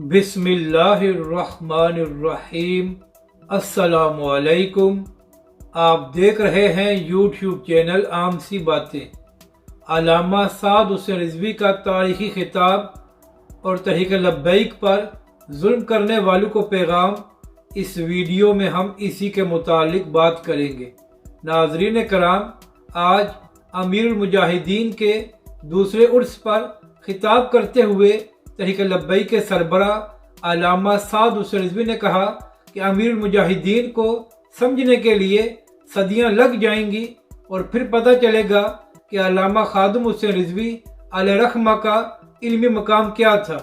بسم اللہ الرحمن الرحیم۔ السلام علیکم۔ آپ دیکھ رہے ہیں یوٹیوب چینل عام سی باتیں۔ علامہ سعد حسین رضوی کا تاریخی خطاب اور تحریک لبیک پر ظلم کرنے والوں کو پیغام، اس ویڈیو میں ہم اسی کے متعلق بات کریں گے۔ ناظرین کرام، آج امیر المجاہدین کے دوسرے عرس پر خطاب کرتے ہوئے تحریک لبیک کے سربراہ علامہ سعد حسین رضوی نے کہا کہ امیر المجاہدین کو سمجھنے کے لیے صدیاں لگ جائیں گی اور پھر پتہ چلے گا کہ علامہ خادم حسین رضوی علیہ رحمہ کا علمی مقام کیا تھا۔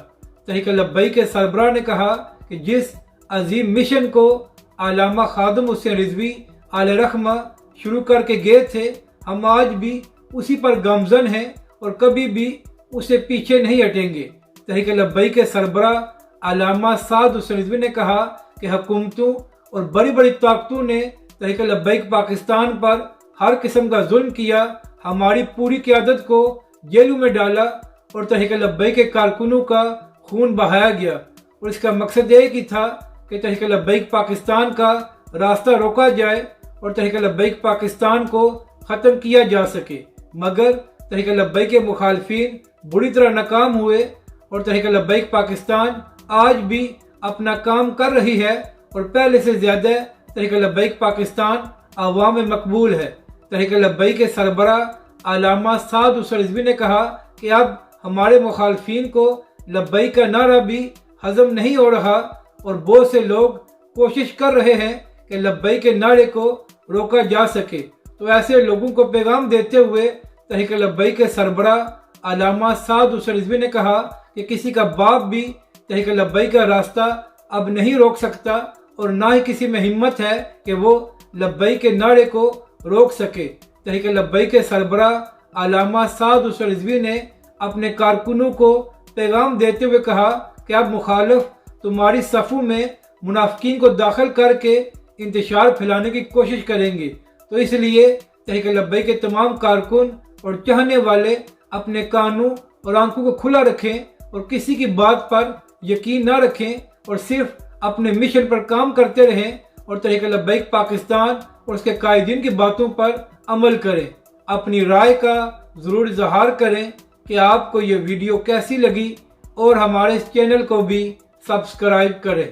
تحریک لبیک کے سربراہ نے کہا کہ جس عظیم مشن کو علامہ خادم حسین رضوی علیہ رحمہ شروع کر کے گئے تھے، ہم آج بھی اسی پر گامزن ہیں اور کبھی بھی اسے پیچھے نہیں ہٹیں گے۔ تحریک لبیک کے سربراہ علامہ سعد حسین رضوی نے کہا کہ حکومتوں اور بڑی بڑی طاقتوں نے تحریک لبیک پاکستان پر ہر قسم کا ظلم کیا، ہماری پوری قیادت کو جیلوں میں ڈالا اور تحریک لبیک کے کارکنوں کا خون بہایا گیا، اور اس کا مقصد ایک ہی تھا کہ تحریک لبیک پاکستان کا راستہ روکا جائے اور تحریک لبیک پاکستان کو ختم کیا جا سکے۔ مگر تحریک لبیک کے مخالفین بری طرح ناکام ہوئے اور تحریک لبیک پاکستان آج بھی اپنا کام کر رہی ہے اور پہلے سے زیادہ تحریک لبیک پاکستان عوام میں مقبول ہے۔ تحریک لبیک کے سربراہ علامہ سعد حسین رضوی نے کہا کہ اب ہمارے مخالفین کو لبیک کا نعرہ بھی ہضم نہیں ہو رہا اور بہت سے لوگ کوشش کر رہے ہیں کہ لبیک کے نعرے کو روکا جا سکے۔ تو ایسے لوگوں کو پیغام دیتے ہوئے تحریک لبیک کے سربراہ علامہ سعد حسین رضوی نے کہا کہ کسی کا باپ بھی تحریک لبیک کا راستہ اب نہیں روک سکتا اور نہ ہی کسی میں ہمت ہے کہ وہ لبیک کے نعرے کو روک سکے۔ تحریک لبیک کے سربراہ علامہ سعد حسین رضوی نے اپنے کارکنوں کو پیغام دیتے ہوئے کہا کہ اب مخالف تمہاری صفوں میں منافقین کو داخل کر کے انتشار پھیلانے کی کوشش کریں گے، تو اس لیے تحریک لبیک کے تمام کارکن اور چاہنے والے اپنے کانوں اور آنکھوں کو کھلا رکھیں اور کسی کی بات پر یقین نہ رکھیں اور صرف اپنے مشن پر کام کرتے رہیں اور تحریک لبیک پاکستان اور اس کے قائدین کی باتوں پر عمل کریں۔ اپنی رائے کا ضرور اظہار کریں کہ آپ کو یہ ویڈیو کیسی لگی اور ہمارے اس چینل کو بھی سبسکرائب کریں۔